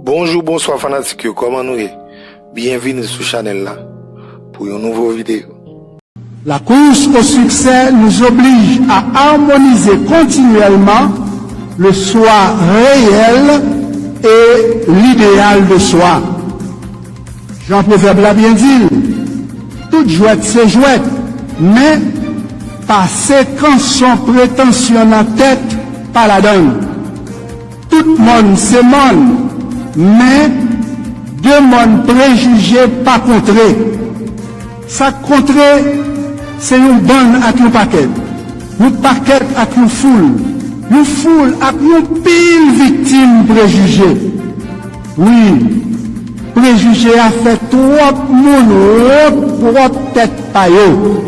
Bonjour, bonsoir fanatiques, comment nous est? Bienvenue sur Channel là pour une nouvelle vidéo. La course au succès nous oblige à harmoniser continuellement le soi réel et l'idéal de soi. Jean Proverbe l'a bien dit, toute jouette c'est jouette, mais passer quand son prétention en tête pas la donne. Tout le monde c'est monde, mais deux mondes préjugés pas contrés. Ça contré, c'est une bonne avec un paquet. Un paquet avec une foule avec une pile victime préjugée. Oui, préjugé a fait trop monde, trop tête paillot.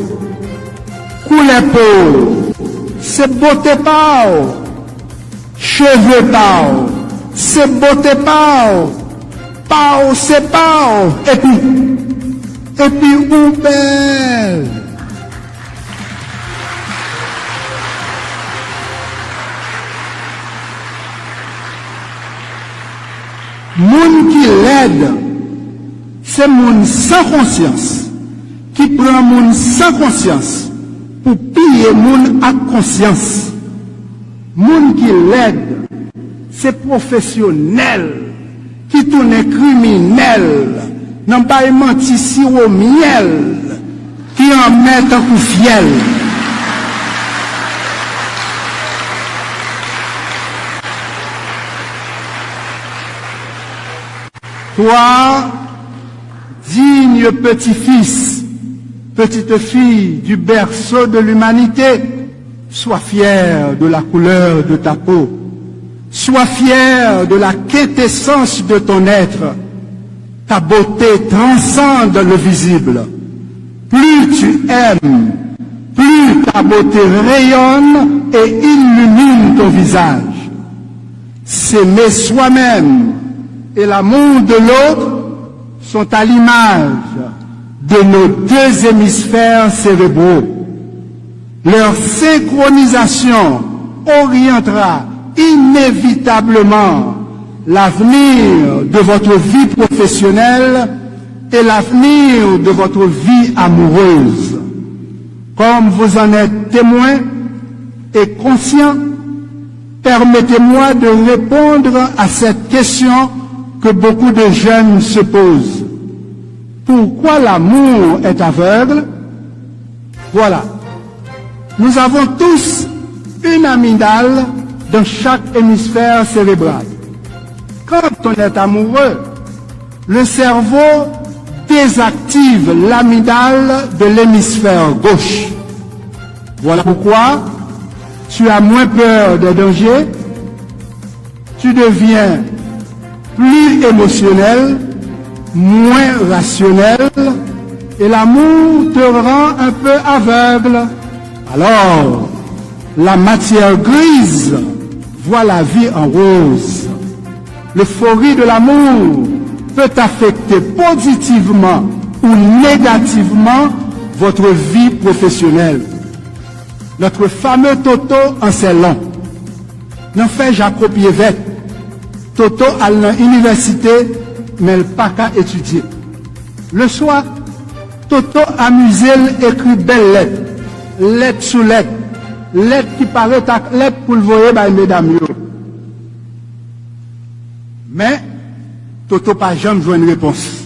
Couleur peau, c'est beauté pao, cheveux pao, c'est beauté pao, pao c'est pao, et puis ou belle. Moun qui l'aide, c'est moun sans conscience, qui prend moun sans conscience pour piller moun à conscience. Moun qui l'aide, c'est professionnel, qui tourne criminel, n'ont pas menti si au miel, qui en met un coup fiel. Toi, digne petit-fils, petite fille du berceau de l'humanité, sois fier de la couleur de ta peau, sois fier de la quintessence de ton être. Ta beauté transcende le visible. Plus tu aimes, plus ta beauté rayonne et illumine ton visage. S'aimer soi-même et l'amour de l'autre sont à l'image de nos deux hémisphères cérébraux. Leur synchronisation orientera inévitablement l'avenir de votre vie professionnelle et l'avenir de votre vie amoureuse. Comme vous en êtes témoin et conscient, permettez-moi de répondre à cette question que beaucoup de jeunes se posent. Pourquoi l'amour est aveugle? Voilà. Nous avons tous une amygdale dans chaque hémisphère cérébral. Quand on est amoureux, le cerveau désactive l'amygdale de l'hémisphère gauche. Voilà pourquoi tu as moins peur des dangers, tu deviens plus émotionnel, moins rationnel, et l'amour te rend un peu aveugle. Alors, la matière grise voit la vie en rose. L'euphorie de l'amour peut affecter positivement ou négativement votre vie professionnelle. Notre fameux Toto en c'est long. N'en fait Jacob Yévet. Toto à l'université, mais il n'a pas qu'à étudier. Le soir, Toto amusé écrit belle lettre, lettre sous lettre, lettre qui paraît lettre pour le voyer par mesdames. Mais Toto pas jamais joué une réponse.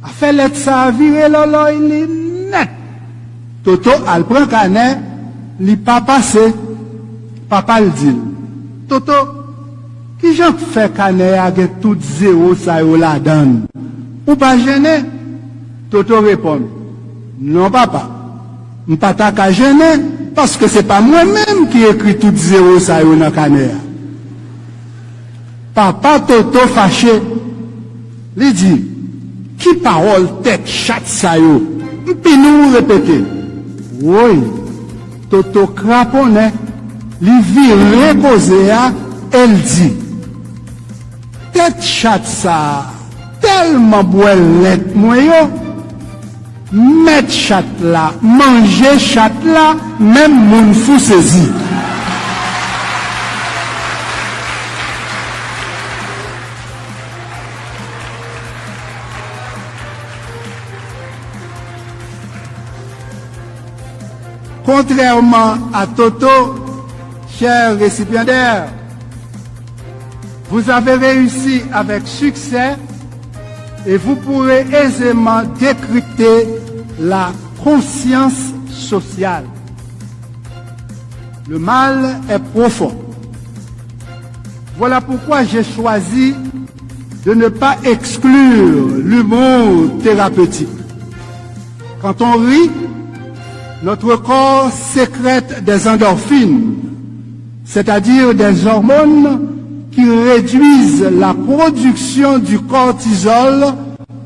A fait lettre ça, virer lolo, il est net. Toto al prend canet, il pas passé. Papa le dit. Toto, qui j'en fait canet avec tout zéro ça y la donne? Ou pas gêné? Toto répond. Non papa, je ne pas ta gêner parce que c'est pas moi-même qui écrit tout zéro ça y dans canet. Papa Toto fâché, lui dit, qui parole tête chatte ça yo? Puis nous répéter. Oui, Toto craponnet, lui vire reposer, elle dit, tête chatte ça, tellement boilette moi yo, mettre chatte là, manger chatte là, même moun fou saisi. Contrairement à Toto, chers récipiendaires, vous avez réussi avec succès et vous pourrez aisément décrypter la conscience sociale. Le mal est profond. Voilà pourquoi j'ai choisi de ne pas exclure l'humour thérapeutique. Quand on rit, notre corps sécrète des endorphines, c'est-à-dire des hormones qui réduisent la production du cortisol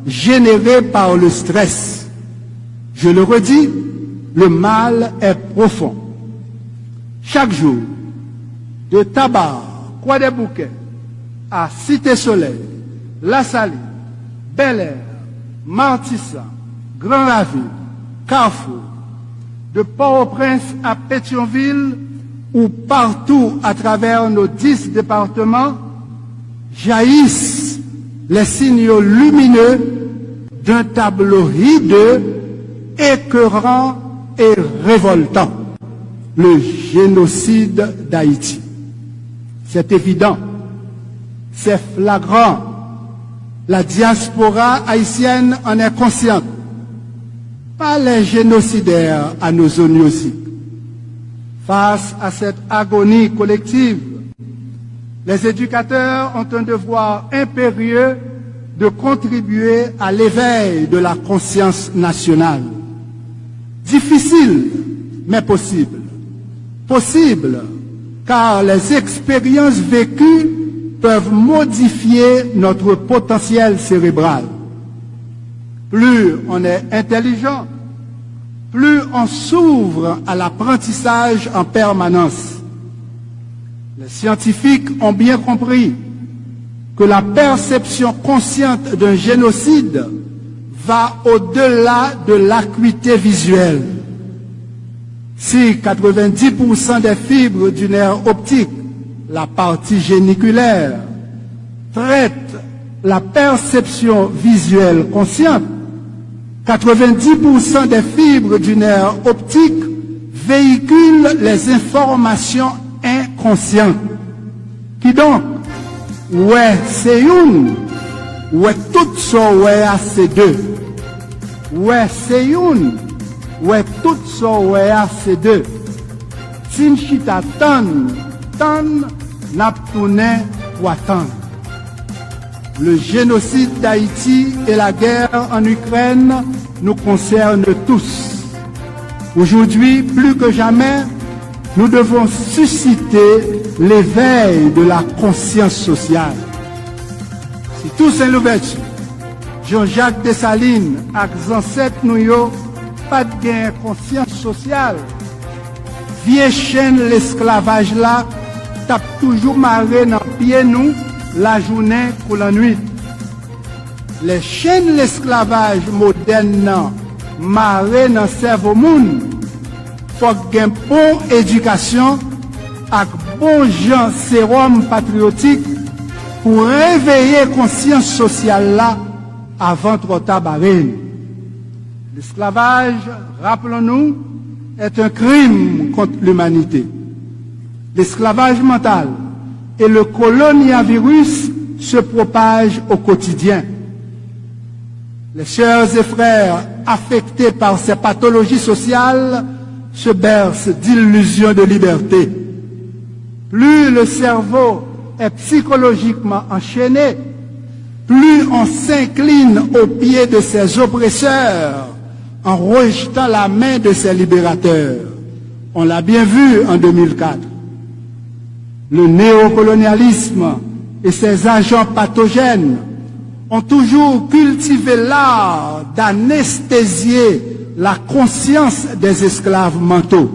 généré par le stress. Je le redis, le mal est profond. Chaque jour, de Tabar, Croix des Bouquets, à Cité-Soleil, La Saline, Bel-Air, Martissa, Grand-Ravine, Carrefour, de Port-au-Prince à Pétionville, ou partout à travers nos 10 départements, jaillissent les signaux lumineux d'un tableau hideux, écœurant et révoltant, le génocide d'Haïti. C'est évident, c'est flagrant, la diaspora haïtienne en est consciente, pas les génocidaires à nos zones aussi. Face à cette agonie collective, les éducateurs ont un devoir impérieux de contribuer à l'éveil de la conscience nationale. Difficile, mais possible. Possible, car les expériences vécues peuvent modifier notre potentiel cérébral. Plus on est intelligent, plus on s'ouvre à l'apprentissage en permanence. Les scientifiques ont bien compris que la perception consciente d'un génocide va au-delà de l'acuité visuelle. Si 90% des fibres du nerf optique, la partie géniculaire, traitent la perception visuelle consciente, 90% des fibres du nerf optique véhiculent les informations inconscientes. Qui donc? Ouais, c'est une. Ouais, tout ça, ouais, c'est deux. Ouais, c'est une. Ouais, tout ça, ouais, c'est deux. Sinchita ton, n'aptoune, watan. Le génocide d'Haïti et la guerre en Ukraine nous concernent tous. Aujourd'hui, plus que jamais, nous devons susciter l'éveil de la conscience sociale. Si tous ces l'ouverture, Jean-Jacques Dessalines, avec ancêtres nous, pas de gain conscience sociale, vieille chaîne l'esclavage là, tape toujours marré dans pied nous, la journée pour la nuit. Les chaînes l'esclavage moderne marré dans cerveau moun, faut gagner bonne éducation avec bon gens sérum patriotique pour réveiller conscience sociale là avant trop tard. L'esclavage, rappelons-nous, est un crime contre l'humanité. L'esclavage mental et le coloniavirus se propagent au quotidien. Les sœurs et frères affectés par ces pathologies sociales se bercent d'illusions de liberté. Plus le cerveau est psychologiquement enchaîné, plus on s'incline aux pieds de ses oppresseurs en rejetant la main de ses libérateurs. On l'a bien vu en 2004. Le néocolonialisme et ses agents pathogènes ont toujours cultivé l'art d'anesthésier la conscience des esclaves mentaux.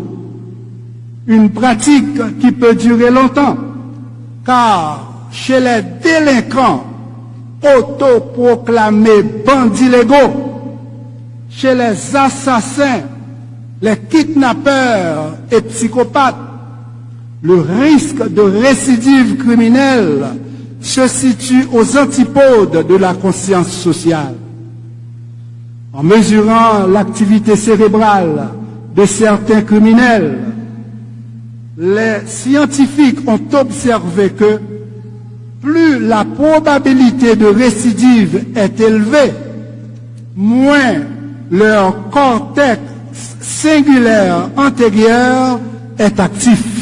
Une pratique qui peut durer longtemps, car chez les délinquants autoproclamés bandits légaux, chez les assassins, les kidnappeurs et psychopathes, le risque de récidive criminelle se situe aux antipodes de la conscience sociale. En mesurant l'activité cérébrale de certains criminels. Les scientifiques ont observé que plus la probabilité de récidive est élevée, moins leur cortex singulaire antérieur est actif.